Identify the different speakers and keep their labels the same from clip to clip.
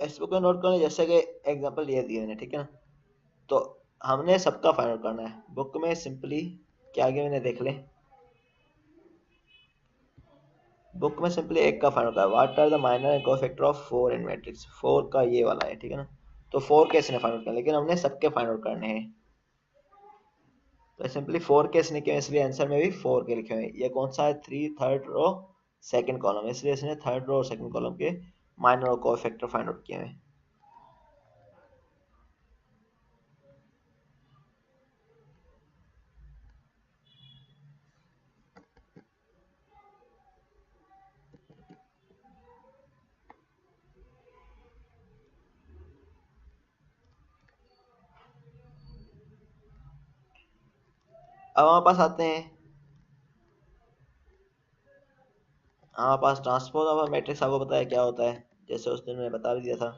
Speaker 1: इस बुक में नोट करना, जैसे कि एग्जांपल ये दिए मैंने, ठीक है ना। तो हमने सबका फाइंड आउट करना है। बुक में सिंपली क्या आगे मैंने देख ले, बुक में सिंपली एक का फाइंड आउट करना है, what are the minor and cofactor of 4 in matrix. 4 का ये वाला है, ठीक है ना। तो 4 कैसे ने फाइंड आउट करना, लेकिन हमने सबके फाइंड आउट करने हैं। तो सिंपली 4 केस नहीं किए, इसलिए आंसर में भी 4 के लिखे हुए हैं। ये कौन सा है, 3 थर्ड रो सेकंड कॉलम, इसलिए इसने थर्ड रो और सेकंड कॉलम के माइनर और कोफैक्टर फाइंड आउट किए हैं। अब हमारे पास आते हैं, हमारे पास ट्रांसपोज ऑफ मैट्रिक्स आपको पता है क्या होता है, जैसे उस दिन मैंने बता भी दिया था।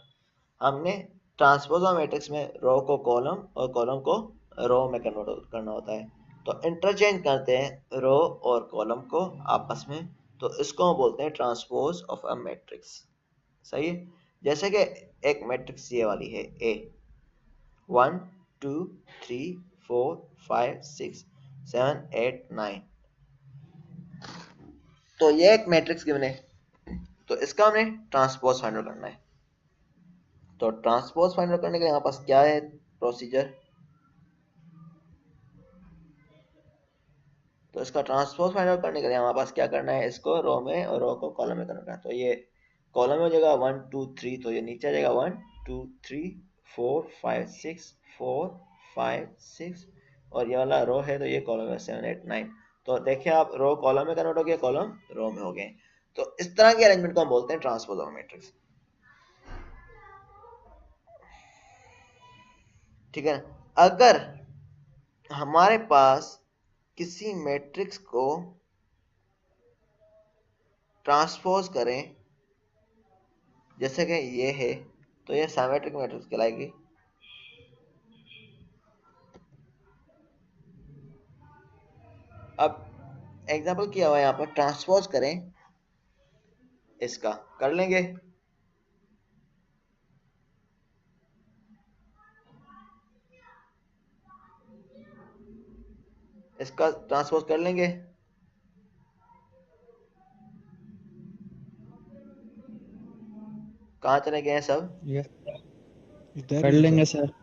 Speaker 1: हमने ट्रांसपोज ऑफ मैट्रिक्स में रो को कॉलम और कॉलम को रो में कन्वर्ट करना होता है। तो इंटरचेंज करते हैं रो और कॉलम को आपस में, तो इसको हम बोलते हैं ट्रांसपोज ऑफ अ मैट्रिक्स। सही है। जैसे कि एक मैट्रिक्स ये वाली है ए, 1 2 3 4 5 6 7 8 9, तो ये एक मैट्रिक्स गिवन है, तो इसका हमने ट्रांसपोज फाइंड आउट करना है। तो ट्रांसपोज फाइंड आउट करने के लिए हमारे पास क्या है प्रोसीजर, तो इसका ट्रांसपोज फाइंड आउट करने के लिए हमारे पास क्या करना है, इसको रो में और रो को कॉलम में कन्वर्ट करना है। तो ये कॉलम में हो जाएगा 1 2 3, तो ये नीचे आ जाएगा 1 2 3 4 5 6 4 5 6, और ये वाला रो है तो ये कॉलम है 7 8 9। तो देखिए आप, रो कॉलम में कन्वर्ट हो गया, कॉलम रो में हो गए। तो इस तरह की अरेंजमेंट को हम बोलते हैं ट्रांसपोज ऑफ मैट्रिक्स, ठीक है ना। अगर हमारे पास किसी मैट्रिक्स को ट्रांसपोज करें, जैसे कि ये है, तो ये सिमेट्रिक मैट्रिक्स कहलाएगी। अब एग्जांपल किया हुआ है यहाँ पर, ट्रांसपोज करें इसका, कर लेंगे। इसका ट्रांसपोज कर लेंगे, कहाँ चले गए हैं सब।
Speaker 2: ये
Speaker 3: इधर
Speaker 2: कर
Speaker 3: ही है
Speaker 2: लेंगे
Speaker 3: सर।
Speaker 2: सर।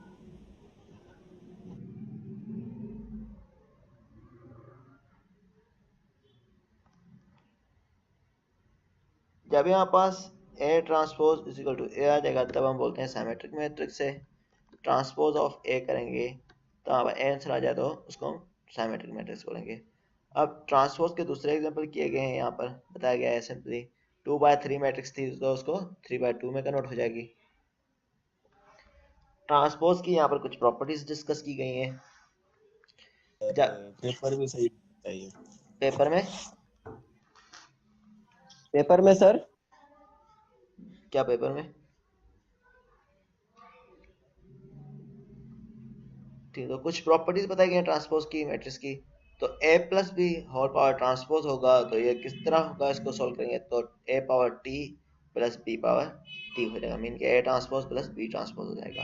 Speaker 1: जब भी हमारे पास A transpose is equal to A आ जाएगा, तब हम बोलते हैं सिमेट्रिक मैट्रिक्स है। ट्रांसपोज ऑफ ए करेंगे तो हमारा ए आंसर आ जाए, तो उसको हम सिमेट्रिक मैट्रिक्स बोलेंगे। अब ट्रांसपोज के दूसरे एग्जांपल किए गए हैं, यहाँ पर बताया गया है सिंपली 2/3 मैट्रिक्स थी, तो उसको 3/2 में कन्वर्ट हो जाएगी। ट्रांसपोज की यहाँ पर कुछ प्रॉपर्टीज डिस्कस की गई हैं।
Speaker 3: पेपर भी सही चाहिए।
Speaker 1: पेपर में
Speaker 4: पेपर में सर,
Speaker 1: क्या, पेपर में ठीक, तो कुछ प्रॉपर्टीज बताई गई हैं ट्रांसपोज की मैट्रिक्स की। तो a plus B whole power transpose होगा, तो ये किस तरह होगा, इसको सॉल्व करेंगे तो a power t plus b power t हो जाएगा, मीन के a transpose plus b transpose हो जाएगा।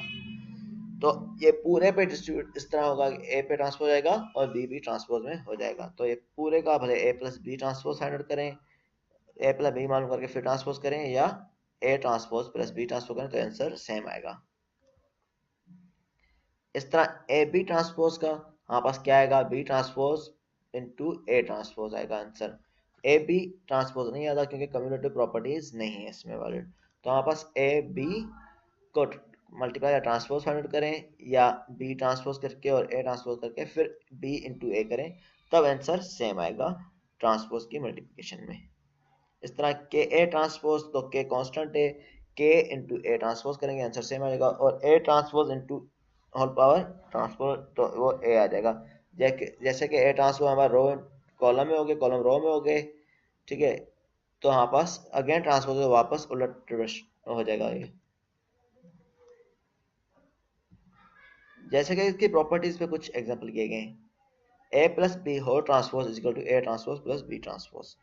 Speaker 1: तो ये पूरे पे डिस्ट्रीब्यूट इस तरह होगा कि a पे ट्रांसपोज आएगा और b भी ट्रांसपोज में हो जाएगा। तो ये पूरे का भले a plus B transpose find out करें, a प्लस b मालूम करके फिर ट्रांसपोज करें, या a transpose plus b transpose करें, तो आंसर सेम आएगा। इस तरह ए बी ट्रांसपोज का हमारे पास क्या आएगा, B transpose into A transpose आएगा आंसर। ए बी ट्रांसपोज नहीं आता क्योंकि कम्यूटेटिव प्रॉपर्टीज नहीं है इसमें वैलिड। तो हमारे पास ए बी को मल्टीप्लाई या ट्रांसपोज फाइंड आउट करें, या बी ट्रांसपोज करके और ए ट्रांसपोज करके फिर बी इंटू ए करें, तब आंसर सेम आएगा ट्रांसपोज की मल्टीप्लिकेशन में। इस तरह के ए ट्रांसपोज, तो के कांस्टेंट है, के इंटू ए ट्रांसपोज करेंगे आंसर सेम आएगा, और A transpose into whole power transpose, तो वो ए आ जाएगा। जैसे कि ए ट्रांसपोज हमारा रो कॉलम में हो गए, कॉलम रो में हो गए, ठीक है। तो हमारे पास अगेन ट्रांसपोज वापस उलट रिवर्स हो जाएगा ये। जैसे कि इसकी प्रॉपर्टीज पे कुछ एग्जांपल किए गए हैं, A plus B whole transpose is equal to A transpose plus B transpose.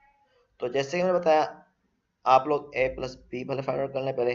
Speaker 1: तो जैसे कि मैंने बताया, आप लोग ए प्लस बी पहले फाइंड आउट कर लें पहले,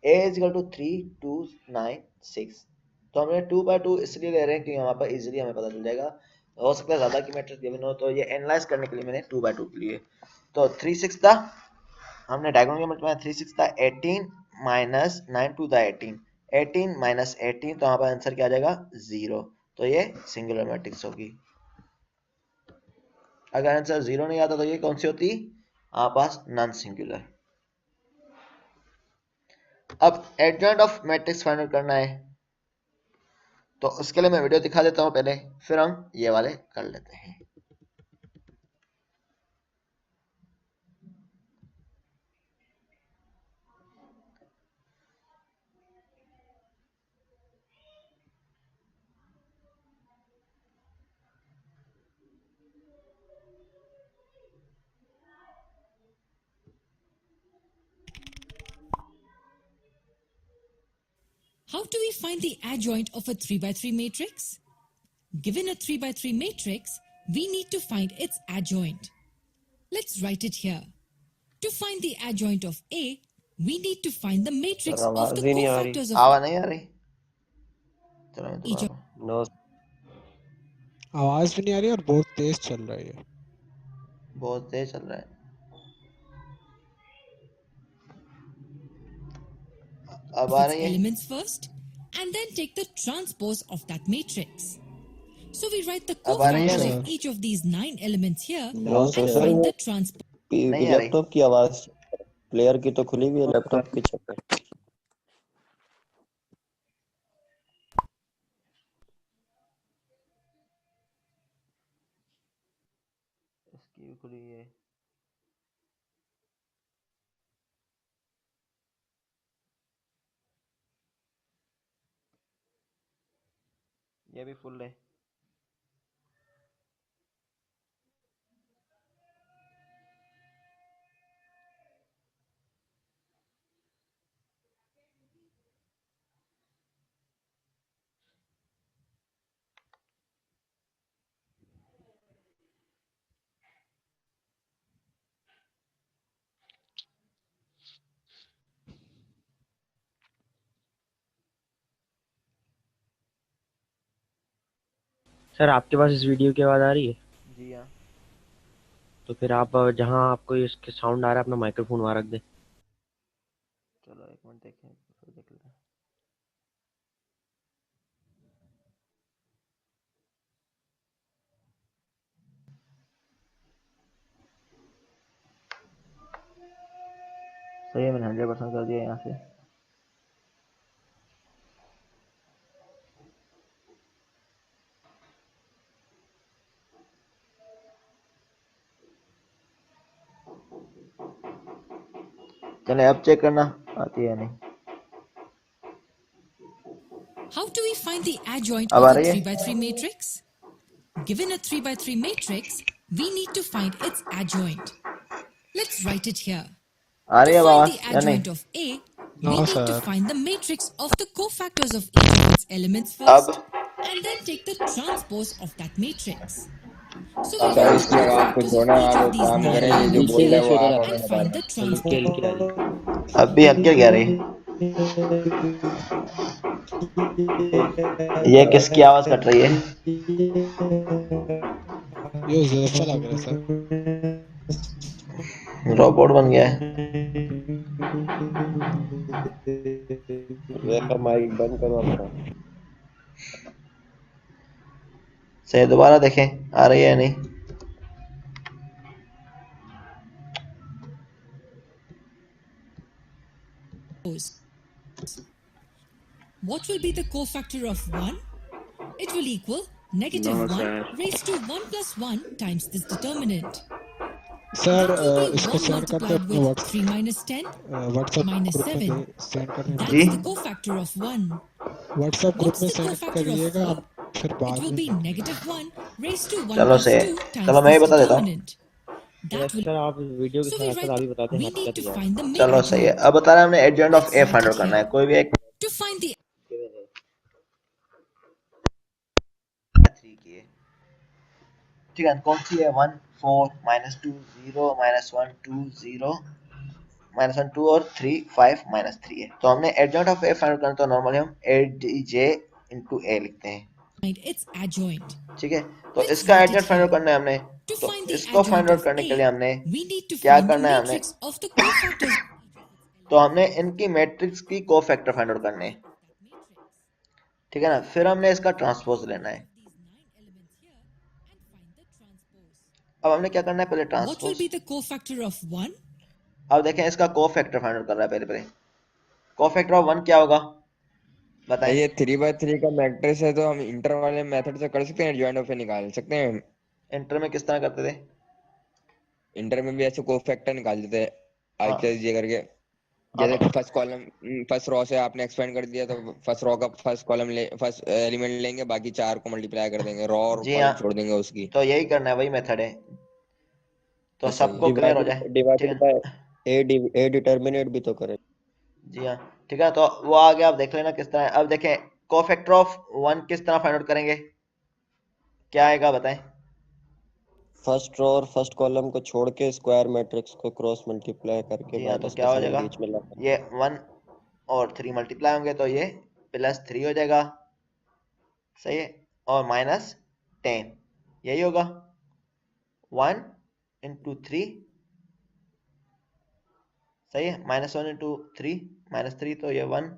Speaker 1: a इज इक्वल टू 3 2 9 6। तो हमने 2/2 इसलिए ले रहे हैं क्योंकि वहाँ पर इजीली हमें पता चल जाएगा। हो सकता है ज़्यादा की मैट्रिक्स गिवन हो, तो ये एनालाइज करने के लिए मैंने 2/2 के लिए। तो 3 6 था, हमने डायगोनल के मल्टीप्लाई 3 6 था 18 माइनस 9 2 था 18, 18 माइनस 18, तो यहाँ पर आंसर क्या आ जाएगा 0। तो ये सिंगुलर मैट्रिक्स होगी। अगर आंसर 0 नहीं आता तो ये कौन सी होती, आपके पास नॉन सिंगुलर। अब adjoint of matrix find out करना है, तो उसके लिए मैं वीडियो दिखा देता हूँ पहले, फिर हम ये वाले कर लेते हैं।
Speaker 2: How do we find the adjoint of a 3x3 matrix? Given a 3x3 matrix, we need to find its adjoint. Let's write it here. To find the adjoint of A, we need to find the matrix of the cofactors of
Speaker 1: आवाज नहीं आ रही? चलो मैं
Speaker 2: each of
Speaker 1: दोबारा
Speaker 3: no आवाज भी नहीं आ रही और बहुत तेज चल रही है।
Speaker 1: बहुत तेज चल रहा है। अब आ
Speaker 2: its
Speaker 1: रही है?
Speaker 2: elements first and then take the transpose of that matrix. So we write the
Speaker 1: अब आ रही है
Speaker 2: cofactors
Speaker 1: नहीं?
Speaker 2: of each of these 9 elements here
Speaker 3: no
Speaker 2: and
Speaker 3: sir,
Speaker 2: find the transpose.
Speaker 1: नहीं आ रही?
Speaker 4: लैपटॉप की आवाज प्लेयर की तो खुली हुई है, लैपटॉप की चक्कर।
Speaker 1: इसकी भी खुली है। ये भी फुल है।
Speaker 5: सर आपके पास इस वीडियो की आवाज़ आ रही है?
Speaker 1: जी हाँ।
Speaker 5: तो फिर आप जहाँ आपको इसके साउंड आ रहा है अपना माइक्रोफोन वहाँ रख दें।
Speaker 1: चलो एक मिनट देखें, फिर देख लेते हैं। सही है, मैंने 100% कर दिया यहाँ से। चले अब चेक करना आती है नहीं।
Speaker 2: How do we find the adjoint
Speaker 1: अब
Speaker 2: of
Speaker 1: आ
Speaker 2: a
Speaker 1: रही है?
Speaker 2: 3x3 matrix? Given a 3x3 matrix, we need to find its adjoint. Let's write it here.
Speaker 1: आ रही
Speaker 2: To
Speaker 1: है अब
Speaker 2: find
Speaker 1: आवाज
Speaker 2: the
Speaker 1: या नहीं?
Speaker 2: adjoint of A, we
Speaker 3: no
Speaker 2: need to
Speaker 3: sir,
Speaker 2: find the matrix of the cofactors of each of its elements
Speaker 1: अब
Speaker 2: first, and then take the transpose of that matrix. So we
Speaker 6: sir
Speaker 2: write the
Speaker 6: इसकी आवाज कुछ
Speaker 2: cofactors of
Speaker 6: जोड़े
Speaker 2: each
Speaker 6: आप
Speaker 2: of
Speaker 6: एक
Speaker 2: these
Speaker 6: काम
Speaker 2: 9
Speaker 6: करें, ये जो
Speaker 2: elements
Speaker 6: बोल
Speaker 5: हल्की
Speaker 6: रहे
Speaker 2: here
Speaker 6: हैं वो
Speaker 5: हल्की
Speaker 6: आप
Speaker 5: आ रही
Speaker 2: and
Speaker 6: हमें बता
Speaker 2: find
Speaker 6: दें।
Speaker 2: the
Speaker 5: हल्की
Speaker 2: transpose.
Speaker 5: हल्की आ रही है।
Speaker 1: अब भी हल्की क्या रही? ये किसकी आवाज कट रही है?
Speaker 3: ये ज़ेफ़ा लग रहा है सर।
Speaker 1: रोबोट बन गया है।
Speaker 4: जैसा माइक बंद करो अपना।
Speaker 1: सही, दोबारा देखें आ रही है या नहीं?
Speaker 2: What will be the cofactor of 1? It will equal
Speaker 6: no
Speaker 2: -1
Speaker 6: sir,
Speaker 2: raised to 1 plus 1 times this determinant.
Speaker 3: Sir
Speaker 2: That will be
Speaker 3: इसको
Speaker 2: 1
Speaker 3: सेंड कर दो
Speaker 2: multiplied
Speaker 3: अपने
Speaker 2: with 3 minus 10
Speaker 3: WhatsApp
Speaker 2: minus
Speaker 3: group में
Speaker 2: 7.
Speaker 3: सेंड कर देना।
Speaker 1: जी
Speaker 2: That's the cofactor of 1.
Speaker 3: WhatsApp group
Speaker 2: What's
Speaker 3: में
Speaker 2: the
Speaker 3: send
Speaker 2: cofactor of
Speaker 3: करिएगा,
Speaker 2: 4?
Speaker 3: हम फिर
Speaker 2: It
Speaker 3: बाद
Speaker 2: will
Speaker 3: में।
Speaker 2: be -1 raised to 1
Speaker 1: चलो
Speaker 2: plus
Speaker 1: से
Speaker 2: 2 times
Speaker 1: चलो मैं ही
Speaker 2: this
Speaker 1: बता देता हूँ।
Speaker 2: determinant.
Speaker 5: फिर
Speaker 2: That will.
Speaker 5: सर आप वीडियो के
Speaker 2: So we
Speaker 5: साथ साथ
Speaker 2: write.
Speaker 5: आप ही बताते हैं
Speaker 2: We
Speaker 5: आपका
Speaker 2: need to
Speaker 5: क्या
Speaker 2: find the
Speaker 1: चलो सही है,
Speaker 2: adjoint.
Speaker 1: अब बता रहे हैं हमने adjoint of
Speaker 2: Let's
Speaker 1: A
Speaker 2: write
Speaker 1: find
Speaker 2: it
Speaker 1: out करना है।
Speaker 2: here.
Speaker 1: कोई भी एक
Speaker 2: To find the
Speaker 1: 3 की है, ठीक है, कौन सी है? 1 4 -2 0 -1 2 0 -1 2 और 3 5 -3 है। तो हमने adjoint of A find out करना, तो नॉर्मली हम AJ इंटू ए लिखते हैं,
Speaker 2: Find its adjoint.
Speaker 1: ठीक है। तो
Speaker 2: Let's
Speaker 1: इसका
Speaker 2: write it
Speaker 1: adjoint find out
Speaker 2: here.
Speaker 1: करना है हमने,
Speaker 2: To
Speaker 1: तो
Speaker 2: find the
Speaker 1: इसको फाइंड
Speaker 2: adjoint
Speaker 1: आउट
Speaker 2: of
Speaker 1: करने के लिए
Speaker 2: A,
Speaker 1: हमने
Speaker 2: we need to
Speaker 1: क्या
Speaker 2: find the
Speaker 1: करना है, हमने
Speaker 2: matrix of the cofactors.
Speaker 1: तो हमने इनकी मैट्रिक्स की कोफैक्टर फाइंड आउट करने हैं, ठीक है ना। फिर हमने इसका ट्रांसपोज लेना है। अब हमने क्या करना है, पहले
Speaker 2: What will
Speaker 1: transpose.
Speaker 2: be the cofactor of 1?
Speaker 1: अब देखें इसका कोफैक्टर फाइंड आउट कर रहा है, पहले कोफैक्टर ऑफ 1 क्या होगा बताएं।
Speaker 6: ये 3x3 का मैट्रिक्स है, तो हम इंटर वाले मेथड से कर सकते हैं, एडजॉइंट ऑफ ए निकाल सकते हैं।
Speaker 1: इंटर में किस तरह करते थे,
Speaker 6: इंटर में भी ऐसे कोफैक्टर निकाल देते हैं, आई
Speaker 1: हाँ
Speaker 6: प्लस जे करके।
Speaker 1: हाँ,
Speaker 6: जैसे
Speaker 1: तो
Speaker 6: फर्स्ट कॉलम, फर्स्ट रो से आपने एक्सपेंड कर दिया, तो फर्स्ट रो का फर्स्ट कॉलम ले, फर्स्ट एलिमेंट लेंगे, बाकी 4 को मल्टीप्लाई कर देंगे, रो और
Speaker 1: जी
Speaker 6: कॉलम
Speaker 1: हाँ,
Speaker 6: छोड़ देंगे उसकी।
Speaker 1: तो यही करना है, वही मेथड है, तो
Speaker 6: सही
Speaker 1: सबको
Speaker 6: है।
Speaker 1: क्लियर हो जाए, ठीक
Speaker 4: डिवाइडेड
Speaker 1: है।
Speaker 4: बाय ए डिटरमिनेट भी तो करें।
Speaker 1: जी हाँ, ठीक है, तो वो आ गया। आप देख लेना किस तरह है। अब देखें कोफैक्टर ऑफ 1 किस तरह फाइंड आउट करेंगे, क्या आएगा बताएं।
Speaker 4: फर्स्ट रो और फर्स्ट कॉलम को छोड़ के स्क्वायर मैट्रिक्स को क्रॉस मल्टीप्लाई करके
Speaker 1: जी हाँ, तो
Speaker 4: माइनस
Speaker 1: क्या
Speaker 4: का
Speaker 1: हो
Speaker 4: साइन
Speaker 1: जाएगा,
Speaker 4: बीच में लाकर।
Speaker 1: ये 1 और 3 मल्टीप्लाई होंगे तो ये +3 हो जाएगा, सही है, और -10 यही होगा। 1 इंटू 3, सही है, -1 इंटू 3 -3, तो ये 1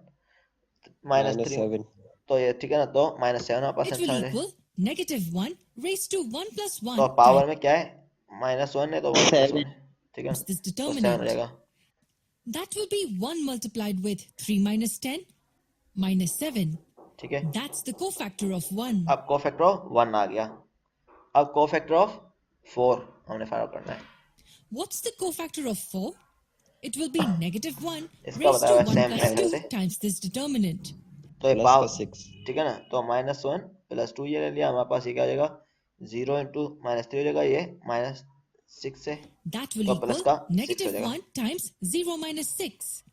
Speaker 1: -3,
Speaker 4: -7
Speaker 1: तो ये ठीक है ना, तो -7 हमारे पास
Speaker 2: It will
Speaker 1: आंसर है।
Speaker 2: equal -1 raised to 1 plus 1
Speaker 1: तो पावर में क्या है, -1 है तो 1 + 1 है, ठीक है,
Speaker 2: times this
Speaker 1: तो 7 हो
Speaker 2: determinant.
Speaker 1: जाएगा।
Speaker 2: That will be 1 multiplied with 3 minus 10 minus 7.
Speaker 1: ठीक है,
Speaker 2: That's the cofactor of 1.
Speaker 1: अब कोफैक्टर ऑफ 1 आ गया। अब कोफैक्टर ऑफ 4 हमने फाइंड आउट करना है।
Speaker 2: What's the cofactor of 4? It will be -1
Speaker 1: इसका
Speaker 2: raised
Speaker 1: बताया
Speaker 2: to
Speaker 1: हुआ
Speaker 2: 1
Speaker 1: सेम
Speaker 2: plus
Speaker 1: मेथड
Speaker 2: 2
Speaker 1: से,
Speaker 2: times this determinant.
Speaker 1: तो ये
Speaker 4: प्लस
Speaker 1: पावर,
Speaker 4: का 6
Speaker 1: ठीक है ना, तो -1 + 2 ये ले लिया, हमारे पास ये क्या हो जाएगा, 0 इंटू -3 हो जाएगा, ये -6 है,
Speaker 2: That will
Speaker 1: तो प्लस
Speaker 2: equal
Speaker 1: का 6 हो जाएगा।
Speaker 2: -1 times 0 minus 6.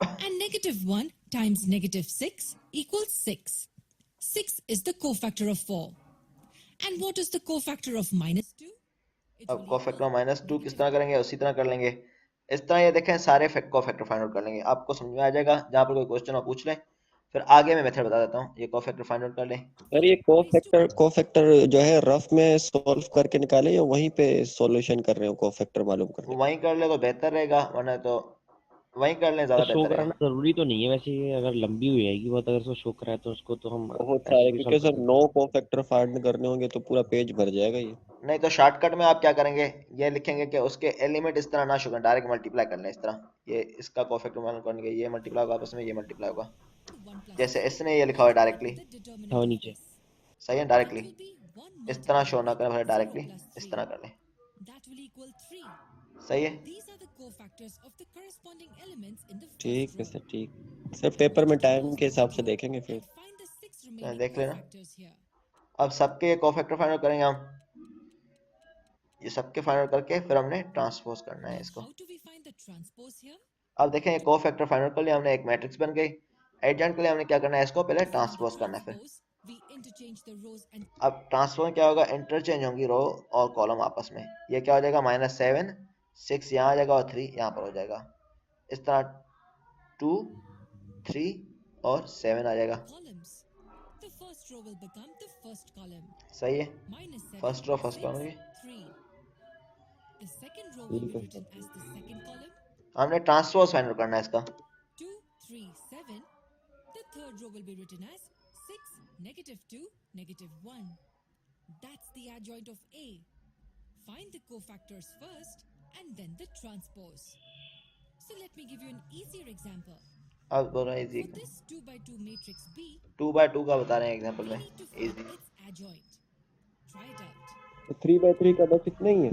Speaker 2: And -1 times -6 equals 6. 6 is the cofactor of 4. And what is the cofactor of -2? It
Speaker 1: अब
Speaker 2: will
Speaker 1: कोफैक्टर
Speaker 2: equal
Speaker 1: -2 किस तरह करेंगे, उसी तरह कर लेंगे, इस तरह। ये देखें सारे कोफैक्टर फाइंड आउट कर लेंगे, आपको समझ में आ जाएगा। जहाँ पर कोई क्वेश्चन हो पूछ लें, फिर आगे मैं मेथड बता देता हूँ। ये कोफैक्टर फाइंड आउट कर लें।
Speaker 4: सर ये कोफैक्टर जो है रफ में सॉल्व करके निकाले या वहीं पे सॉल्यूशन कर रहे हो कोफैक्टर मालूम करने के?
Speaker 1: वहीं कर ले तो बेहतर रहेगा, वरना तो वहीं कर लें, ज़्यादा
Speaker 5: शो
Speaker 1: बेहतर
Speaker 5: कराना
Speaker 1: रहेगा।
Speaker 5: जरूरी तो नहीं है वैसे, ये अगर लंबी हो जाएगी बहुत, अगर उसको शो कराए तो उसको तो हम
Speaker 4: बहुत
Speaker 5: ऐसे
Speaker 4: सारे,
Speaker 5: भी
Speaker 4: क्योंकि
Speaker 5: सॉल्व कर
Speaker 4: सर
Speaker 5: सकते
Speaker 4: 9 कोफैक्टर फाइंड करने होंगे तो पूरा पेज भर जाएगा ये।
Speaker 1: नहीं तो शॉर्टकट में आप क्या करेंगे, ये लिखेंगे कि उसके एलिमेंट इस तरह ना शो करें, डायरेक्ट मल्टीप्लाई कर लें इस तरह। ये इसका कोफैक्टर मालूम करने के, ये मल्टीप्लाई होगा आपस में, ये मल्टीप्लाई होगा,
Speaker 2: 1 plus
Speaker 1: जैसे इसने ये लिखा हुआ है डायरेक्टली,
Speaker 2: the determinant
Speaker 5: हाँ
Speaker 2: of
Speaker 5: नीचे।
Speaker 2: this.
Speaker 1: सही है,
Speaker 2: That
Speaker 1: डायरेक्टली
Speaker 2: will be 1
Speaker 1: इस तरह शो ना
Speaker 2: multiplied
Speaker 1: करें,
Speaker 2: with
Speaker 1: भले
Speaker 2: 0
Speaker 1: डायरेक्टली
Speaker 2: plus
Speaker 1: इस
Speaker 2: 3.
Speaker 1: तरह कर लें,
Speaker 2: That will equal 3.
Speaker 1: सही है।
Speaker 2: These are the cofactors of the corresponding elements in the
Speaker 4: ठीक
Speaker 2: first
Speaker 4: है
Speaker 2: row.
Speaker 4: सर, ठीक सर, पेपर में टाइम के हिसाब से देखेंगे फिर।
Speaker 2: Find the 6 remaining
Speaker 1: देख लेना।
Speaker 2: cofactors here.
Speaker 1: अब सबके कोफैक्टर फाइंड आउट करेंगे हम, ये सबके फाइंड आउट करके फिर हमने ट्रांसपोज करना है इसको।
Speaker 2: How do we find the transpose here?
Speaker 1: अब देखें ये कोफैक्टर फाइंड आउट कर लिया हमने, एक मैट्रिक्स बन गई। एडजॉइंट के लिए हमने क्या करना है, इसको पहले
Speaker 2: To find the
Speaker 1: ट्रांसपोज करना है। फिर
Speaker 2: transpose, we interchange the rows and
Speaker 1: अब ट्रांसफर क्या होगा, इंटरचेंज होंगी रो और कॉलम आपस में। ये क्या हो जाएगा, -7 6 यहाँ आ जाएगा और 3 यहाँ पर हो जाएगा, इस तरह 2 3 और 7 आ जाएगा,
Speaker 2: columns. The first row will become the first column.
Speaker 1: सही है।
Speaker 2: -7,
Speaker 1: फर्स्ट रो फर्स्ट
Speaker 2: 6,
Speaker 1: कॉलम होगी।
Speaker 2: 3. The second row will be written as the second column.
Speaker 1: हमने ट्रांसपोज फाइंड आउट करना है इसका।
Speaker 2: 2, 3, 7. The third row will be written as 6, -2, -1. That's the adjoint of A. Find the cofactors first and then the transpose. So let me give you an easier example.
Speaker 1: अब बोलो easy,
Speaker 2: For this 2 by 2 matrix B,
Speaker 1: 2x2 का बता रहे हैं example
Speaker 2: we
Speaker 1: में,
Speaker 2: need to find
Speaker 1: easy.
Speaker 2: its adjoint. Try it out.
Speaker 4: तो 3x3 का बस इतना ही है।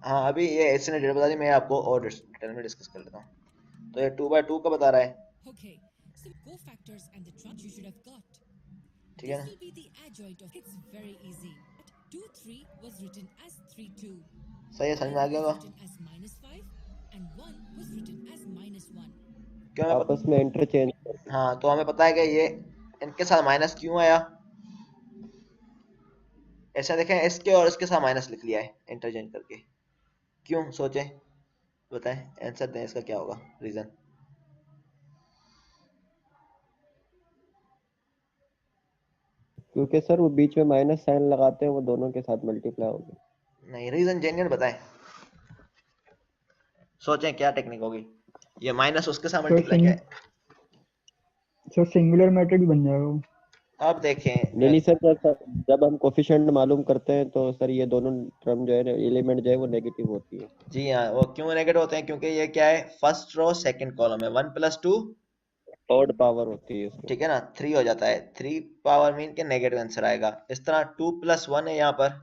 Speaker 1: हाँ अभी ये इसने डिटेल बता दी, मैं आपको और डिटेल में डिस्कस कर लेता हूँ। तो ये 2x2 का बता रहा है,
Speaker 2: Okay, so cofactors and the trans you should have got.
Speaker 1: ठीक है
Speaker 2: This
Speaker 1: ना।
Speaker 2: will be the adjoint of. It's very easy. 2, 3 was written as 3, 2.
Speaker 1: सही है, समझ में आ गया
Speaker 2: Was
Speaker 1: होगा।
Speaker 2: written as -5 and 1 was written as -1.
Speaker 1: क्यों हमें
Speaker 4: आपस में इंटरचेंज करके।
Speaker 1: हाँ तो हमें पता है कि ये इनके साथ माइनस क्यों आया, ऐसा देखें इसके और इसके साथ माइनस लिख लिया है इंटरचेंज करके, क्यों सोचें। बताएं, आंसर दें, इसका क्या होगा रीजन?
Speaker 4: क्योंकि सर वो बीच में माइनस साइन लगाते हैं, वो दोनों के साथ मल्टीप्लाई होगी।
Speaker 1: नहीं, रीजन जेन्युइन बताएं, सोचें क्या टेक्निक होगी। ये माइनस उसके साथ मल्टीप्लाई क्या है?
Speaker 7: सर सिंगुलर मैट्रिक्स बन जाएगा वो।
Speaker 1: अब देखें,
Speaker 4: नहीं सर, जब हम कोफिशिएंट मालूम करते हैं तो सर ये दोनों टर्म जो है, एलिमेंट जो है वो नेगेटिव होती है।
Speaker 1: जी हाँ, वो क्यों नेगेटिव होते हैं? क्योंकि ये क्या है, फर्स्ट रो सेकंड कॉलम है, 1 + 2
Speaker 4: थर्ड पावर होती है इसमें।
Speaker 1: ठीक है ना, 3 हो जाता है, 3 पावर मीन के नेगेटिव आंसर आएगा। इस तरह 2 + 1 है यहाँ पर,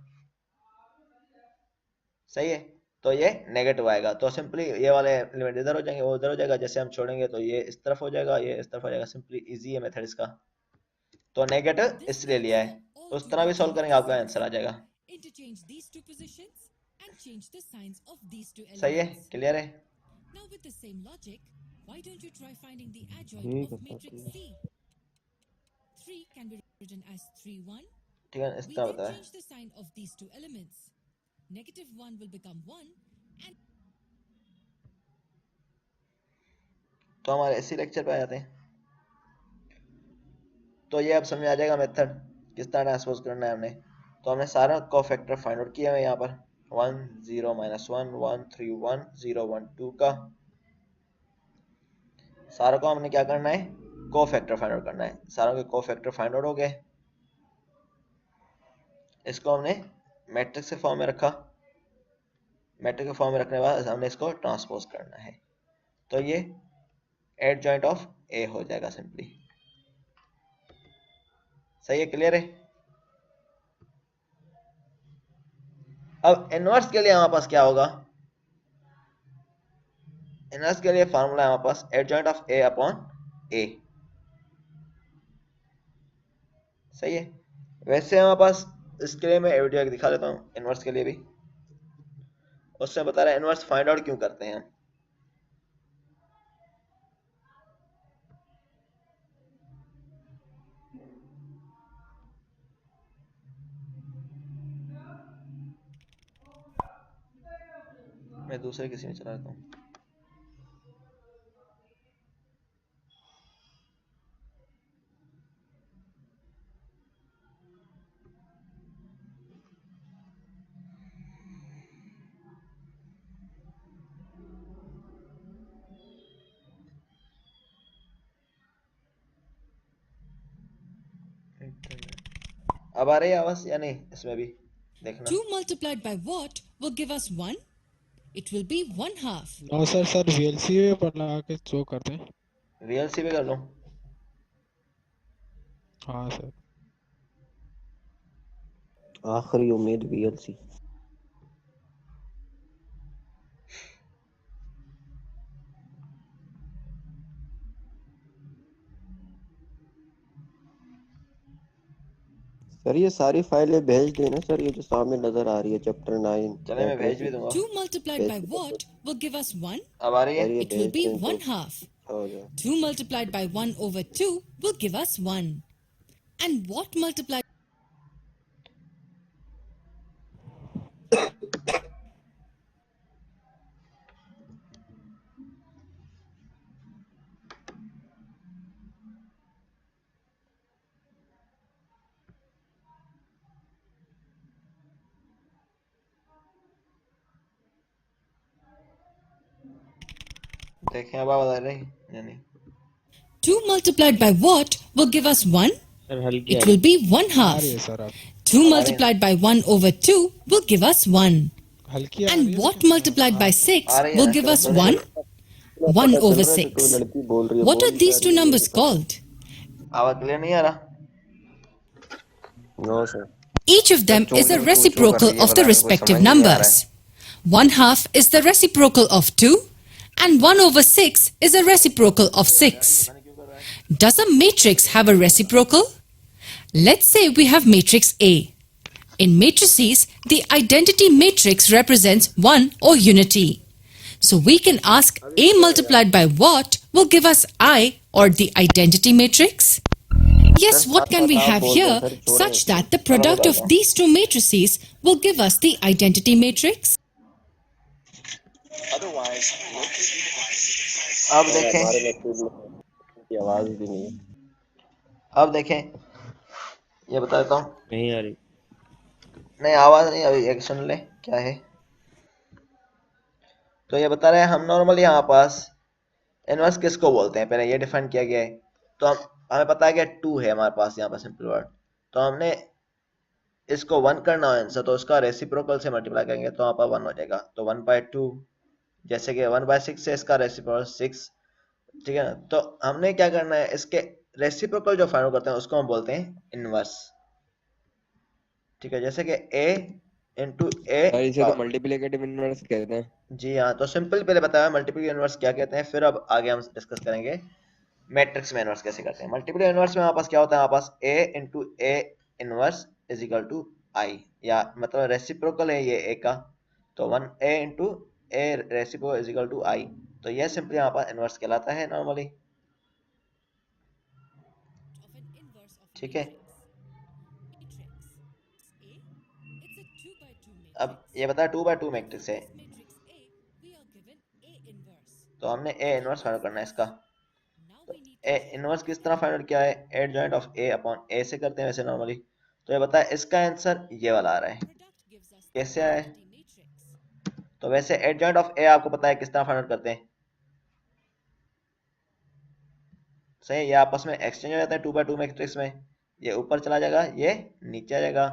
Speaker 1: सही है, तो ये नेगेटिव आएगा। तो सिंपली ये वाले एलिमेंट इधर हो जाएंगे, वो उधर हो जाएगा, जैसे हम छोड़ेंगे तो ये इस तरफ हो जाएगा, ये इस तरफ हो जाएगा। सिंपली इजी है मेथड इसका, तो नेगेटिव इसलिए लिया है। उस तरह भी सॉल्व करेंगे, आपका आंसर आ जाएगा।
Speaker 2: Interchange these two positions and change the signs of these two
Speaker 1: सही है,
Speaker 2: elements.
Speaker 1: क्लियर है?
Speaker 2: Now with the same logic, why don't you try finding the adjoint
Speaker 4: ठीक है
Speaker 2: of
Speaker 4: सर,
Speaker 2: matrix
Speaker 4: ठीक
Speaker 2: C? 3 can be written as 3, 1.
Speaker 1: ठीक है, इस
Speaker 2: We
Speaker 1: तरह
Speaker 2: then
Speaker 1: बताया।
Speaker 2: change the sign of these two elements. -1 will become 1 and
Speaker 1: तो हमारे इसी लेक्चर पे आ जाते हैं। तो ये अब समझ आ जाएगा मेथड किस तरह ट्रांसपोज करना है हमने। तो हमने सारा कोफैक्टर फाइंड आउट किया है यहाँ पर, 1 0 -1 1 3 1 0 1 2 का सारों को हमने क्या करना है, कोफैक्टर फाइंड आउट करना है। सारों के कोफैक्टर फाइंड आउट हो गए, इसको हमने मैट्रिक्स के फॉर्म में रखा। मैट्रिक्स के फॉर्म में रखने के बाद हमने इसको ट्रांसपोज करना है, तो ये एडजॉइंट ऑफ ए हो जाएगा सिंपली। सही है, क्लियर है? अब इनवर्स के लिए हमारे पास क्या होगा? इनवर्स के लिए फार्मूला है हमारे पास एडजॉइंट ऑफ ए अपॉन ए। सही है, वैसे हमारे पास इसके लिए मैं वीडियो दिखा देता हूँ इनवर्स के लिए भी, उससे बता रहा है इनवर्स फाइंड आउट क्यों करते हैं हम। मैं दूसरे किसी में चला देता हूँ। अब आ रही है आवाज या नहीं? इसमें भी देखना।
Speaker 2: 2 multiplied by what will give us 1? It will be 1/2.
Speaker 3: No sir VLC में बना के शो करते हैं।
Speaker 1: वीएलसी भी कर लो।
Speaker 3: हाँ सर।
Speaker 4: आखिरी उम्मीद वीएलसी। सर ये सारी फाइलें भेज देना सर, ये जो सामने नजर आ रही है चैप्टर 9।
Speaker 1: चले मैं भेज भी दूंगा।
Speaker 2: 2 multiplied by what will give us 1?
Speaker 1: अब आ रही है?
Speaker 4: सर ये
Speaker 2: It will
Speaker 4: भेज
Speaker 2: be
Speaker 4: दें तो
Speaker 2: 1/2.
Speaker 4: हो जाए।
Speaker 2: 2 multiplied by 1/2 will give us 1. And what multiplied
Speaker 1: देखें अब आवाज आ रही या नहीं?
Speaker 2: 2 multiplied by what will give us 1?
Speaker 5: Sir हल्की
Speaker 2: It will be 1/2.
Speaker 3: आ रही है सर अब।
Speaker 2: 2 multiplied by 1/2 will give us 1.
Speaker 3: हल्की आ रही
Speaker 2: And
Speaker 3: है
Speaker 2: what
Speaker 3: लेकिन
Speaker 2: multiplied by 6
Speaker 1: आ रही है
Speaker 2: will
Speaker 1: ना,
Speaker 2: give us
Speaker 1: चलो
Speaker 2: 1? 1/6.
Speaker 4: कोई लड़की बोल रही है,
Speaker 2: What are
Speaker 4: बोल
Speaker 2: these
Speaker 4: क्या
Speaker 2: two
Speaker 4: रही है?
Speaker 2: numbers called?
Speaker 1: आवाज क्लियर नहीं आ रहा?
Speaker 4: No sir.
Speaker 2: Each of them is a
Speaker 6: चूं
Speaker 2: reciprocal
Speaker 6: कर रही है,
Speaker 2: of the
Speaker 6: बता रही, कुछ
Speaker 2: respective
Speaker 6: समझ नहीं आ रहा
Speaker 2: numbers. 1/2 is the reciprocal of 2, and 1/6 is a reciprocal of 6. Does a matrix have a reciprocal? Let's say we have matrix A. In matrices, the identity matrix represents 1 or unity. So we can ask A multiplied by what will give us I or the identity matrix? Yes, what can we have here such that the product of these two matrices will give us the identity matrix?
Speaker 1: अब
Speaker 4: और
Speaker 1: देखें,
Speaker 4: हमारे matrix में की आवाज भी नहीं है।
Speaker 1: अब देखें, ये बता देता हूँ।
Speaker 5: नहीं आ रही।
Speaker 1: नहीं आवाज नहीं, अभी एक सुन ले क्या है। तो ये बता रहे हैं हम नॉर्मली यहाँ पास इनवर्स किसको बोलते हैं, पहले ये डिफाइन किया गया है। तो हमें पता है कि 2 है हमारे पास यहाँ पर सिंपल वर्ड। तो हमने इसको 1 करना हो आंसर, तो उसका रेसिप्रोकल से मल्टीप्लाई करेंगे तो वहाँ पर 1 हो जाएगा। तो 1/2, जैसे कि 1/6 है इसका रेसिप्रोकल 6, ठीक है ना। तो हमने क्या करना है, इसके रेसिप्रोकल जो फाइंड करते हैं उसको हम बोलते हैं इनवर्स, ठीक है। जैसे कि a इंटू ए,
Speaker 6: सर इसे तो मल्टीप्लिकेटिव इनवर्स कहते हैं।
Speaker 1: जी हाँ। तो सिंपल पहले बताया मल्टीपल इनवर्स क्या कहते हैं, फिर अब आगे हम डिस्कस करेंगे मैट्रिक्स में इनवर्स कैसे करते हैं। मल्टीपल इनवर्स में हमारे पास क्या होता है, हमारे पास a into A inverse is equal to I, या मतलब रेसिप्रोकल है ये a का। तो 1a into A reciprocal is equal to I. तो यह सिंपली हमारे पास इनवर्स कहलाता है normally,
Speaker 2: of an inverse of a
Speaker 1: ठीक है।
Speaker 2: matrix. A, it's a 2 by 2
Speaker 1: अब
Speaker 2: matrix.
Speaker 1: ये बता 2/2 मैट्रिक्स है,
Speaker 2: This matrix A, we are given A inverse.
Speaker 1: तो हमने ए इनवर्स फाइंड करना है इसका।
Speaker 2: Now
Speaker 1: तो
Speaker 2: we need
Speaker 1: A
Speaker 2: to find
Speaker 1: inverse
Speaker 2: the
Speaker 1: किस तरह फाइंड किया है, एडजॉइंट ऑफ ए अपॉन ए से करते हैं वैसे नॉर्मली। तो ये बता इसका आंसर ये वाला आ रहा है,
Speaker 2: product gives us the
Speaker 1: कैसे आया है।
Speaker 2: identity matrix.
Speaker 1: तो वैसे एडजॉइंट ऑफ ए आपको पता है किस तरह फाइंड करते हैं, सही। ये आपस में एक्सचेंज हो जाता है 2/2 मैट्रिक्स में, ये ऊपर चला जाएगा ये नीचे आ जाएगा,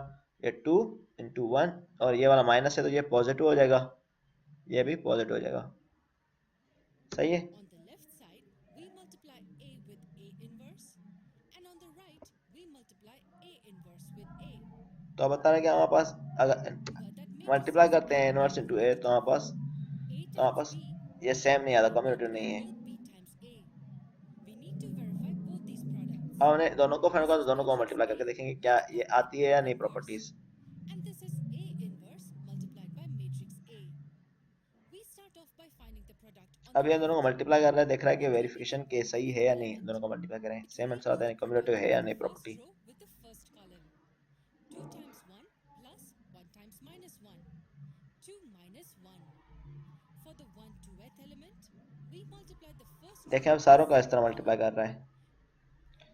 Speaker 1: ये 2 इंटू 1, और ये वाला माइनस है तो ये पॉजिटिव हो जाएगा, ये भी पॉजिटिव हो जाएगा, सही है।
Speaker 2: On the left side, we multiply A with A inverse, and on the right, we multiply A inverse with A.
Speaker 1: तो अब बता रहे हैं कि हमारे पास अगर
Speaker 2: But that matrix
Speaker 1: multiply
Speaker 2: is
Speaker 1: करते हैं इनवर्स इंटू ए, तो हमारे पास
Speaker 2: A
Speaker 1: तो हमारे
Speaker 2: times
Speaker 1: पास
Speaker 2: B
Speaker 1: ये सेम नहीं आता,
Speaker 2: will
Speaker 1: कम्यूटेटिव नहीं है।
Speaker 2: equal B times A. We need to verify both these products.
Speaker 1: अब हमने दोनों को फाइंड करा तो दोनों को मल्टीप्लाई करके देखेंगे क्या ये आती है या नहीं properties.
Speaker 2: And this is A inverse multiplied by matrix A. We start off by finding the product on
Speaker 1: अब
Speaker 2: the
Speaker 1: ये दोनों को
Speaker 2: left.
Speaker 1: मल्टीप्लाई कर रहा है, देख रहा है कि वेरिफिकेशन के सही है या नहीं, दोनों को मल्टीप्लाई करें सेम आंसर आता है, कम्यूटेटिव है या नहीं
Speaker 2: First
Speaker 1: property.
Speaker 2: row with the first column. 2 times 1 plus 1 times minus 1. 2 minus 1. For the 1 2th element, we multiply the first row
Speaker 1: देखें अब सारों का इस तरह मल्टीप्लाई कर रहा है,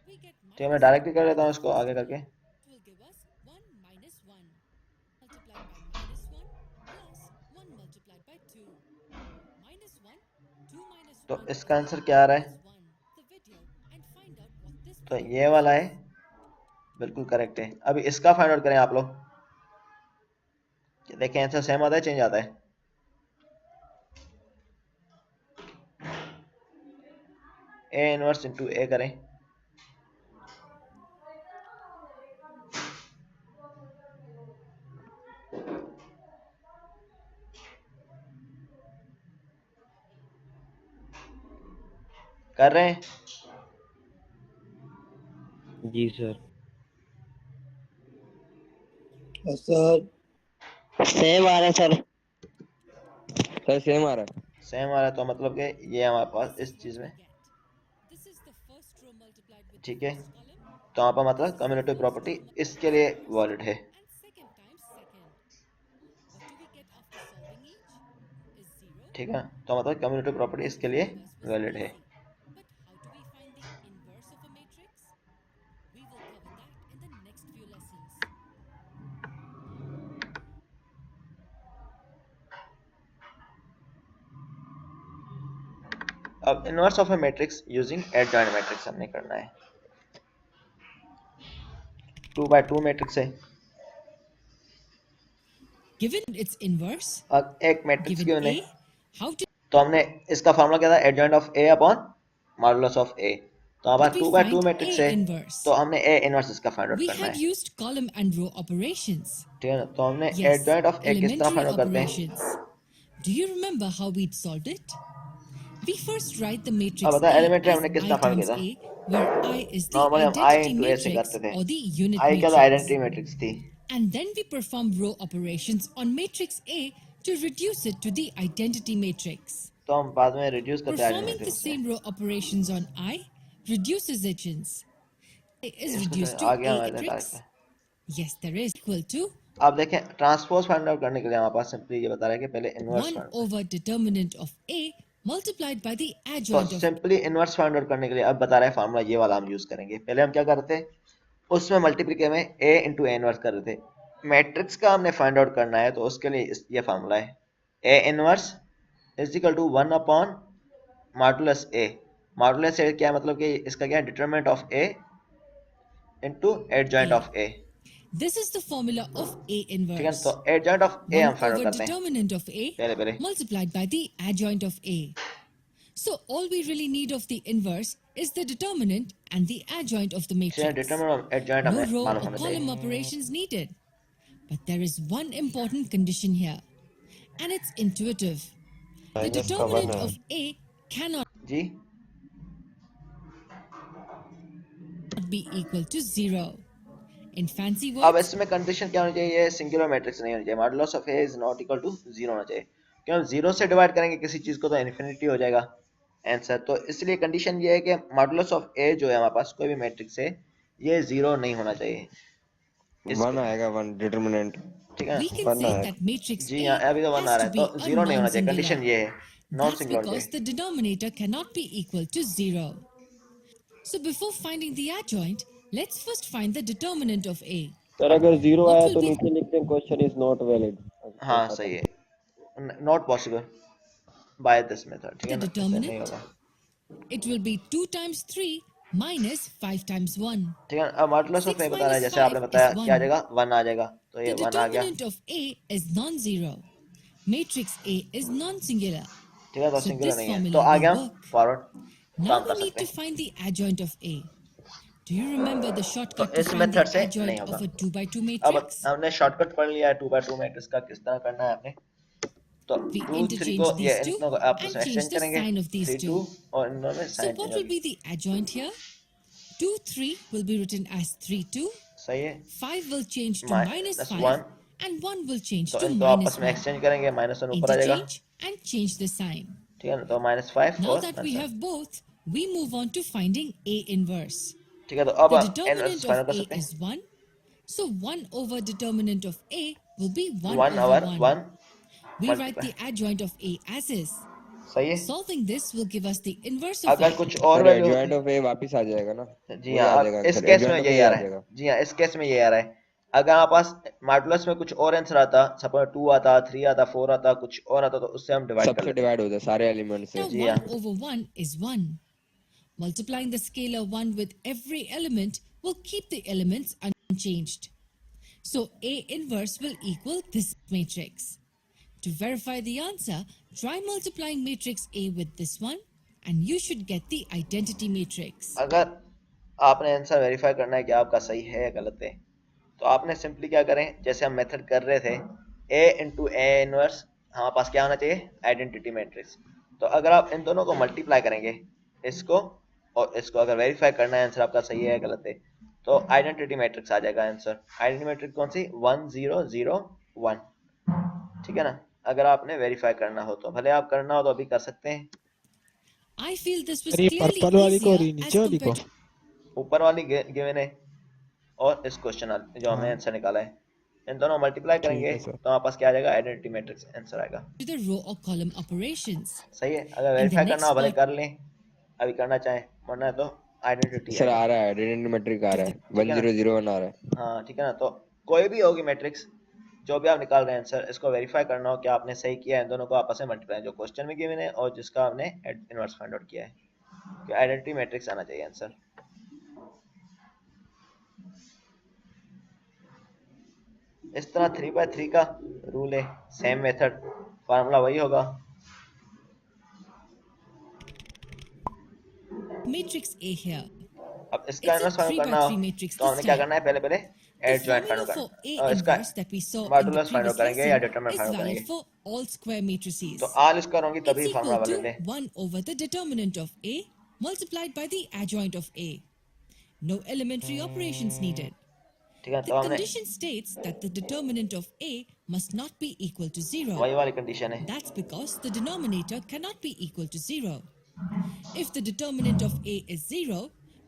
Speaker 2: we get
Speaker 1: तो मैं
Speaker 2: minus
Speaker 1: डायरेक्टली कर लेता हूँ इसको आगे करके।
Speaker 2: it will give us 1 minus 1 multiplied by minus 1 plus 1 multiplied by 2. Minus 1, 2 minus
Speaker 1: तो
Speaker 2: 1
Speaker 1: इसका आंसर क्या आ रहा है,
Speaker 2: is 1. The video and find out what this
Speaker 1: तो
Speaker 2: product
Speaker 1: ये वाला है, बिल्कुल करेक्ट है। अभी इसका फाइंड आउट करें आप लोग, देखें आंसर सेम आता है चेंज आता है। ए इनवर्स इंटू ए करें, कर रहे हैं।
Speaker 5: जी सर।
Speaker 4: सर सेम आ रहा है सर।
Speaker 6: सर सेम आ रहा है।
Speaker 1: सेम आ रहा है तो मतलब कि ये हमारे पास इस चीज में,
Speaker 2: This is the first row multiplied with
Speaker 1: ठीक
Speaker 2: the
Speaker 1: है।
Speaker 2: first column
Speaker 1: तो यहाँ पर मतलब कम्यूटेटिव प्रॉपर्टी इसके लिए वैलिड है,
Speaker 2: and second times second. What do we get after solving each? Is 0.
Speaker 1: ठीक है। तो मतलब कम्यूटेटिव प्रॉपर्टी इसके लिए
Speaker 2: Inverse was
Speaker 1: वैलिड है।
Speaker 2: easy. But how do we find the inverse of a matrix? We will cover that in the next few lessons.
Speaker 1: अब inverse of A matrix using adjoint matrix हमने करना है। 2/2 matrix है,
Speaker 2: Given its inverse,
Speaker 1: अब एक matrix
Speaker 2: given
Speaker 1: given है,
Speaker 2: A, how to
Speaker 1: तो हमने इसका फार्मूला क्या था, adjoint of A upon modulus of A. तो हमारे पास
Speaker 2: we
Speaker 1: 2/2
Speaker 2: find
Speaker 1: मैट्रिक्स
Speaker 2: A
Speaker 1: है,
Speaker 2: inverse?
Speaker 1: तो हमने ए इनवर्स इसका फाइंड आउट
Speaker 2: We
Speaker 1: करना
Speaker 2: had
Speaker 1: है,
Speaker 2: used column and row operations.
Speaker 1: ठीक है ना। तो हमने
Speaker 2: Yes,
Speaker 1: एडजॉइंट ऑफ ए किस तरह
Speaker 2: elementary
Speaker 1: फाइंड आउट करते हैं।
Speaker 2: operations. Do you remember how we'd solved it? We first write the
Speaker 1: अब
Speaker 2: matrix
Speaker 1: बता
Speaker 2: A
Speaker 1: एलिमेंट्री
Speaker 2: as
Speaker 1: हमने किस
Speaker 2: I
Speaker 1: तरह फाइंड
Speaker 2: times
Speaker 1: किया था,
Speaker 2: A, where I is the
Speaker 1: normally हम आई
Speaker 2: identity
Speaker 1: इंटू ए से
Speaker 2: matrix
Speaker 1: करते थे।
Speaker 2: or the unit
Speaker 1: आई क्या था,
Speaker 2: matrix.
Speaker 1: आइडेंटिटी मैट्रिक्स थी।
Speaker 2: And then we perform row operations on matrix A to reduce it to the identity matrix.
Speaker 1: तो हम बाद में रिड्यूस करते हैं
Speaker 2: Performing
Speaker 1: आइडेंटिटी
Speaker 2: the
Speaker 1: से।
Speaker 2: same row operations on I reduces agents. A is
Speaker 1: इसको
Speaker 2: reduced
Speaker 1: फिर
Speaker 2: to
Speaker 1: आगे
Speaker 2: A
Speaker 1: हमारे
Speaker 2: matrix.
Speaker 1: डालते हैं।
Speaker 2: Yes, there is equal to
Speaker 1: अब देखें ट्रांसपोज फाइंड आउट करने के लिए हमारे पास सिंपली ये बता रहा है कि पहले inverse
Speaker 2: 1
Speaker 1: find,
Speaker 2: over determinant of A multiplied by the
Speaker 1: तो
Speaker 2: adjoint of
Speaker 1: simply inverse find out करने के लिए अब बता रहा है फार्मूला ये वाला हम यूज करेंगे। पहले हम क्या करते थे, उसमें मल्टीप्लिकेशन में a इंटू ए इनवर्स कर रहे थे। मैट्रिक्स का हमने फाइंड आउट करना है तो उसके लिए ये फार्मूला है, A inverse is equal to 1 upon modulus A. Modulus A क्या मतलब कि इसका क्या है, determinant of A into adjoint
Speaker 2: A.
Speaker 1: Of A.
Speaker 2: This is the formula of A
Speaker 1: ठीक है,
Speaker 2: inverse.
Speaker 1: तो एडजॉइंट ऑफ ए
Speaker 2: 1
Speaker 1: हम फाइंड आउट
Speaker 2: over
Speaker 1: करते हैं
Speaker 2: determinant of A
Speaker 1: पहले
Speaker 2: multiplied by the adjoint of A. So all we really need of the inverse is the determinant and the adjoint of the matrix.
Speaker 1: Determinant of adjoint
Speaker 2: No
Speaker 1: हमें
Speaker 2: row
Speaker 1: मालूम
Speaker 2: or
Speaker 1: होना
Speaker 2: column
Speaker 1: चाहिए।
Speaker 2: operations needed. But there is one important condition here, and it's intuitive. The
Speaker 4: minus का 1
Speaker 2: determinant
Speaker 4: है।
Speaker 2: of A cannot
Speaker 1: जी
Speaker 2: be equal to 0. In fancy
Speaker 1: अब
Speaker 2: words,
Speaker 1: इसमें condition क्या होनी चाहिए, ये सिंगुलर मैट्रिक्स नहीं होनी चाहिए, modulus of A is not equal to 0 होना चाहिए। क्यों, 0 से डिवाइड करेंगे किसी चीज को तो इन्फिनिटी हो जाएगा आंसर। तो इसलिए कंडीशन ये है कि मॉडुलस ऑफ ए जो है हमारे पास कोई भी मैट्रिक्स है ये 0 नहीं होना चाहिए।
Speaker 6: 1 आएगा, 1 डिटरमिनेंट।
Speaker 1: ठीक है
Speaker 2: we
Speaker 1: ना,
Speaker 2: can
Speaker 4: One
Speaker 2: say
Speaker 4: है।
Speaker 2: that matrix
Speaker 1: जी
Speaker 2: A
Speaker 1: हाँ अभी तो 1 आ
Speaker 2: has
Speaker 1: रहा
Speaker 2: to
Speaker 1: है,
Speaker 2: be
Speaker 1: तो
Speaker 2: a
Speaker 1: 0 नहीं होना चाहिए, कंडीशन
Speaker 2: non-singular.
Speaker 1: ये है नॉन
Speaker 2: That's
Speaker 1: सिंगुलर होना
Speaker 2: because
Speaker 1: चाहिए।
Speaker 2: the denominator cannot be equal to 0. So before finding the adjoint, let's first find the determinant of A.
Speaker 4: Sir अगर 0
Speaker 2: What
Speaker 4: आया
Speaker 2: will
Speaker 4: तो
Speaker 2: be
Speaker 4: नीचे लिखते हैं क्वेश्चन इज नॉट वैलिड।
Speaker 1: हाँ सही है, not possible by this method. ठीक है
Speaker 2: the
Speaker 1: ना, इससे नहीं
Speaker 2: determinant?
Speaker 1: होगा।
Speaker 2: It will be 2 times 3 minus 5 times 1.
Speaker 1: ठीक है, अब मॉडुलस ऑफ
Speaker 2: 6
Speaker 1: ए बता रहा है,
Speaker 2: minus
Speaker 1: जैसे आपने
Speaker 2: 5
Speaker 1: बताया
Speaker 2: is
Speaker 1: क्या आ
Speaker 2: 1.
Speaker 1: जाएगा, 1 आ जाएगा, तो ये
Speaker 2: The
Speaker 1: 1 आ गया।
Speaker 2: determinant of A is non-zero. Matrix A is non-singular.
Speaker 1: ठीक है, तो
Speaker 2: So
Speaker 1: सिंगुलर
Speaker 2: this
Speaker 1: नहीं है,
Speaker 2: formula
Speaker 1: तो आ
Speaker 2: will
Speaker 1: गया
Speaker 2: work.
Speaker 1: फॉरवर्ड
Speaker 2: Now
Speaker 1: काम
Speaker 2: we
Speaker 1: कर
Speaker 2: need
Speaker 1: सकते
Speaker 2: to
Speaker 1: हैं।
Speaker 2: find the adjoint of A. Do you remember the
Speaker 1: तो
Speaker 2: shortcut to
Speaker 1: इस
Speaker 2: find the
Speaker 1: मेथड से नहीं
Speaker 2: adjoint
Speaker 1: होगा।
Speaker 2: of a 2 by 2
Speaker 1: अब
Speaker 2: matrix?
Speaker 1: हमने शॉर्टकट पढ़ लिया है 2x2 मैट्रिक्स का किस तरह करना है आपने। तो
Speaker 2: We
Speaker 1: 2 3
Speaker 2: interchange
Speaker 1: को ये
Speaker 2: these two
Speaker 1: इनको आप
Speaker 2: and
Speaker 1: एक्सचेंज
Speaker 2: change the
Speaker 1: करेंगे,
Speaker 2: sign of these
Speaker 1: 3 2
Speaker 2: two.
Speaker 1: और इन दोनों में
Speaker 2: So
Speaker 1: sign
Speaker 2: what
Speaker 1: change
Speaker 2: will be
Speaker 1: होगी।
Speaker 2: the adjoint here? 2 3 will be written as 3 2.
Speaker 1: सही है,
Speaker 2: 5 will change to minus
Speaker 1: minus
Speaker 2: 5
Speaker 1: 1,
Speaker 2: and 1 will change
Speaker 1: तो
Speaker 2: to
Speaker 1: इनको
Speaker 2: minus
Speaker 1: आपस में
Speaker 2: 1.
Speaker 1: एक्सचेंज करेंगे, -1 ऊपर आ जाएगा।
Speaker 2: Interchange and change the sign.
Speaker 1: ठीक है ना, तो -5
Speaker 2: Now
Speaker 1: और
Speaker 2: that we
Speaker 1: -1।
Speaker 2: have both, we move on to finding A inverse.
Speaker 1: ठीक है, तो अब
Speaker 2: The
Speaker 1: हम
Speaker 2: determinant
Speaker 1: इनवर्स फाइंड
Speaker 2: of
Speaker 1: कर
Speaker 2: A
Speaker 1: सकते
Speaker 2: is 1. So 1 over determinant of A will be
Speaker 1: हैं,
Speaker 2: 1
Speaker 1: 1
Speaker 2: over
Speaker 1: over
Speaker 2: 1.
Speaker 1: 1
Speaker 2: We write
Speaker 1: multiply।
Speaker 2: the adjoint of A as is.
Speaker 1: सही है,
Speaker 2: Solving this will give us the inverse of
Speaker 1: अगर
Speaker 2: A.
Speaker 1: कुछ और
Speaker 6: sir
Speaker 1: value
Speaker 6: adjoint of ए वापस आ जाएगा ना?
Speaker 1: जी
Speaker 6: वही
Speaker 1: हाँ,
Speaker 6: आ
Speaker 1: अब
Speaker 6: जाएगा
Speaker 1: इस
Speaker 6: आंसर,
Speaker 1: केस में
Speaker 6: एडजॉइंट ऑफ
Speaker 1: यही
Speaker 6: ए
Speaker 1: आ
Speaker 6: आ
Speaker 1: रहा है।
Speaker 6: जाएगा।
Speaker 1: जी हाँ, इस केस में यही आ रहा है। अगर हमारे पास मॉडुलस में कुछ और आंसर आता, सपोज 2 आता, 3 आता, 4 आता, कुछ और आता, तो उससे हम डिवाइड कर
Speaker 6: सबसे
Speaker 1: लेते हैं।
Speaker 6: डिवाइड होता है सारे एलिमेंट से।
Speaker 2: Now
Speaker 1: जी
Speaker 2: 1
Speaker 1: हाँ,
Speaker 2: over 1 is 1. Multiplying the scalar 1 with every element will keep the elements unchanged. So A inverse will equal this matrix. To verify the answer, try multiplying matrix A with this one and you should get the identity matrix.
Speaker 1: अगर आपने answer verify करना है कि आपका सही है या गलत है, तो आपने सिंपली क्या करें, जैसे हम मेथड कर रहे थे, A इंटू ए इनवर्स हमारे पास क्या होना चाहिए, आइडेंटिटी मैट्रिक्स। तो अगर आप इन दोनों को मल्टीप्लाई करेंगे, इसको और इसको, अगर वेरीफाई करना है आंसर आपका सही है या गलत है, तो आइडेंटिटी मैट्रिक्स आ जाएगा आंसर। आइडेंटिटी मैट्रिक्स कौन सी, 1 0 0 1। ठीक है ना, अगर आपने वेरीफाई करना हो तो, भले आप करना हो तो अभी कर सकते हैं।
Speaker 2: I feel this was
Speaker 3: sir ये
Speaker 2: clearly
Speaker 3: पर्पल वाली को और
Speaker 2: easier
Speaker 3: ये
Speaker 2: as
Speaker 3: नीचे वाली को,
Speaker 2: compared
Speaker 1: ऊपर वाली गिवन है और इस क्वेश्चन जो हमने
Speaker 3: हाँ
Speaker 1: आंसर निकाला है, इन दोनों मल्टीप्लाई
Speaker 3: ठीक
Speaker 1: करेंगे
Speaker 3: है सर।
Speaker 1: तो हमारे पास क्या आ जाएगा, आइडेंटिटी मैट्रिक्स आंसर आएगा।
Speaker 2: to the row or column operations.
Speaker 1: सही है, अगर
Speaker 2: In the
Speaker 1: वेरीफाई
Speaker 2: next
Speaker 1: करना हो भले
Speaker 2: part,
Speaker 1: कर लें, अभी करना चाहें, वरना तो आइडेंटिटी
Speaker 6: सर
Speaker 1: आएगा।
Speaker 6: आ रहा है, आइडेंटिटी मैट्रिक आ रहा है,
Speaker 1: ठीक है ना,
Speaker 6: 1001 आ रहा है।
Speaker 1: हाँ ठीक है ना, तो कोई भी होगी मैट्रिक्स जो भी आप निकाल रहे हैं आंसर, इसको वेरीफाई करना हो कि आपने सही किया है, इन दोनों को आपस में मल्टीप्लाई, जो क्वेश्चन में गिवन है और जिसका आपने इनवर्स फाइंड आउट किया है, कि आइडेंटिटी मैट्रिक्स आना चाहिए आंसर। इस तरह 3x3 का रूल है, सेम मेथड, फार्मूला वही होगा।
Speaker 2: matrix A here.
Speaker 1: अब इसका
Speaker 2: It's a
Speaker 1: इनवर्स फाइंड
Speaker 2: 3
Speaker 1: करना
Speaker 2: by
Speaker 1: हो
Speaker 2: 3 matrix
Speaker 1: तो हमने
Speaker 2: this
Speaker 1: क्या
Speaker 2: time.
Speaker 1: करना है, पहले
Speaker 2: The
Speaker 1: adjoint find
Speaker 2: formula for
Speaker 1: करना
Speaker 2: A
Speaker 1: और इसका
Speaker 2: inverse that we saw in the
Speaker 1: modulus find
Speaker 2: previous
Speaker 1: करेंगे या
Speaker 2: lesson
Speaker 1: determinant
Speaker 2: is
Speaker 1: find
Speaker 2: valid
Speaker 1: करेंगे।
Speaker 2: for all square matrices.
Speaker 1: तो आल स्क्वायर होंगी तभी
Speaker 2: It's
Speaker 1: formula
Speaker 2: equal to
Speaker 1: valid है।
Speaker 2: 1 over the determinant of A multiplied by the adjoint of A. No elementary operations needed.
Speaker 1: ठीक है,
Speaker 2: The
Speaker 1: तो हमने
Speaker 2: condition states that the determinant of A must not be equal to 0.
Speaker 1: वही वाली condition है।
Speaker 2: That's because the denominator cannot be equal to 0. If the determinant of A is 0,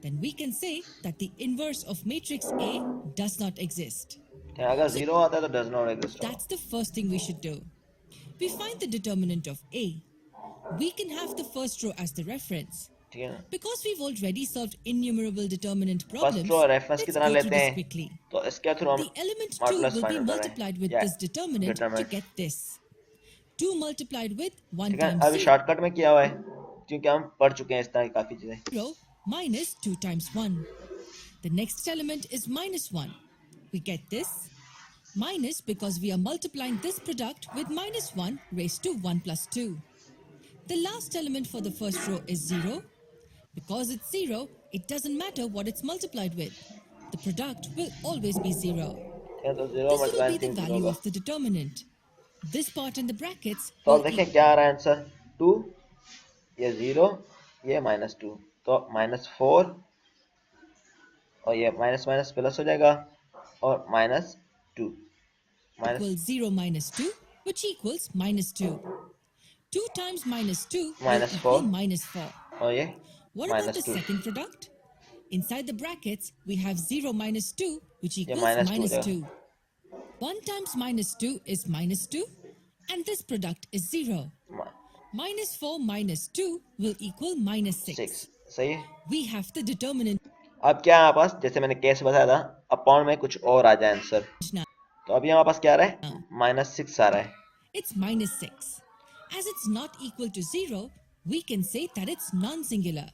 Speaker 2: then we can say that the inverse of matrix A does not exist.
Speaker 1: ठीक है, अगर 0 आता है तो does not exist होगा।
Speaker 2: That's the first thing we should do. We find the determinant of A. We can have the first row as the reference.
Speaker 1: ठीक है ना,
Speaker 2: Because we've already solved innumerable determinant
Speaker 1: first
Speaker 2: problems,
Speaker 1: row reference की
Speaker 2: let's
Speaker 1: तरह
Speaker 2: go through
Speaker 1: लेते
Speaker 2: this
Speaker 1: हैं,
Speaker 2: quickly.
Speaker 1: तो इसके through हम
Speaker 2: The element 2
Speaker 1: modulus
Speaker 2: will be
Speaker 1: find कर रहे
Speaker 2: multiplied
Speaker 1: हैं
Speaker 2: with
Speaker 1: या
Speaker 2: this determinant to
Speaker 1: determinant.
Speaker 2: get this. 2 multiplied with 1
Speaker 1: ठीक है,
Speaker 2: times
Speaker 1: अभी
Speaker 2: 0
Speaker 1: शॉर्टकट में किया हुआ है क्योंकि हम पढ़ चुके हैं इस तरह की काफी चीजें।
Speaker 2: minus 2 times 1. The next element is minus 1. We get this. Minus because we are multiplying this product with minus 1 raised to 1 plus 2. The last element for the first row is 0. Because it's 0, it doesn't matter what it's multiplied with. The product will always be 0.
Speaker 1: ठीक है, तो 0
Speaker 2: This will
Speaker 1: multiply
Speaker 2: be the
Speaker 1: 3 0
Speaker 2: value
Speaker 1: का,
Speaker 2: of the determinant. This part in the brackets
Speaker 1: तो
Speaker 2: will
Speaker 1: अब देखें क्या आ रहा है आंसर, 2, ये 0, ये -2, तो -4 और ये माइनस माइनस प्लस हो जाएगा और -2 minus
Speaker 2: equals 0 minus 2, which equals minus 2. 2 times minus 2 will
Speaker 1: -4
Speaker 2: equal minus 4.
Speaker 1: और ये
Speaker 2: What about the
Speaker 1: -2,
Speaker 2: second product? Inside the brackets, we have 0 minus 2, which
Speaker 1: ये
Speaker 2: equals
Speaker 1: -2 हो
Speaker 2: minus
Speaker 1: जाएगा।
Speaker 2: 2. 1 times minus 2 is minus 2, and this product is 0. Minus 4 minus 2 will equal minus 6.
Speaker 1: 6 सही है।
Speaker 2: We have the determinant
Speaker 1: अब क्या है हमारे पास, जैसे मैंने केस बताया था, अपॉन में कुछ और आ जाए आंसर,
Speaker 2: now.
Speaker 1: तो अभी हमारे पास क्या आ रहा है, -6 आ रहा है।
Speaker 2: It's minus 6. As it's not equal to 0, we can say that it's non-singular.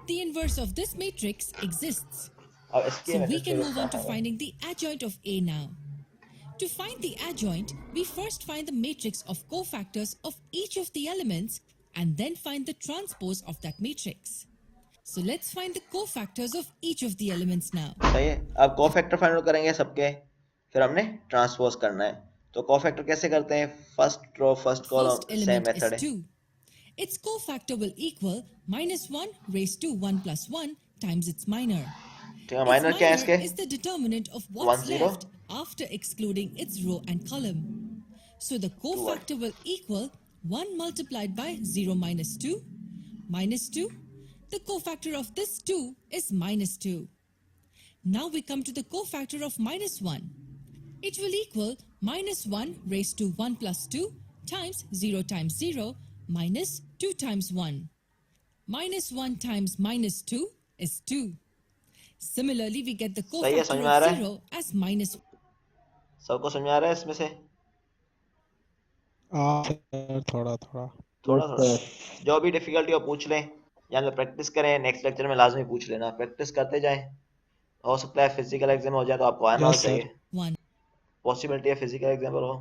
Speaker 2: The inverse of this matrix exists.
Speaker 1: अब इसके
Speaker 2: So we
Speaker 1: वजह
Speaker 2: can
Speaker 1: से
Speaker 2: move on to
Speaker 1: कहाँ है?
Speaker 2: finding the adjoint of A now. To find the adjoint, we first find the matrix of cofactors of each of the elements and then find the transpose of that matrix. So let's find the cofactors of each of the elements now.
Speaker 1: सही है। अब cofactor find out करेंगे सबके, फिर हमने transpose करना है। तो कोफैक्टर कैसे करते हैं, first row first
Speaker 2: First
Speaker 1: column, same
Speaker 2: element
Speaker 1: method
Speaker 2: is
Speaker 1: है।
Speaker 2: 2. Its cofactor will equal minus 1 raised to 1 plus 1 times its minor.
Speaker 1: ठीक है,
Speaker 2: Its
Speaker 1: माइनर क्या है
Speaker 2: minor
Speaker 1: इसके,
Speaker 2: is the determinant of what's
Speaker 1: 1 0
Speaker 2: left after excluding its row and column. So the cofactor will equal 1 multiplied by 0 minus 2, minus 2. The cofactor of this 2 is minus 2. Now we come to the cofactor of minus 1. It will equal minus 1 raised to 1 plus 2 times 0 minus 2 times 1. Minus 1 times minus 2 is 2. Similarly, we get the
Speaker 1: सही है, समझ
Speaker 2: cofactor
Speaker 1: में आ
Speaker 2: of
Speaker 1: रहा है?
Speaker 2: 0 as minus
Speaker 1: सबको समझ में आ रहा है इसमें से?
Speaker 3: सर थोड़ा थोड़ा
Speaker 1: थोड़ा थोड़ा, जो भी डिफिकल्टी हो पूछ लें, या तो प्रैक्टिस करें, नेक्स्ट लेक्चर में लाजमी पूछ लेना, प्रैक्टिस करते जाएं। हो सकता है फिजिकल एग्जाम हो जाए तो आपको आना हो
Speaker 3: यस सर
Speaker 1: चाहिए,
Speaker 2: 1.
Speaker 1: पॉसिबिलिटी है फिजिकल एग्जाम पर हो।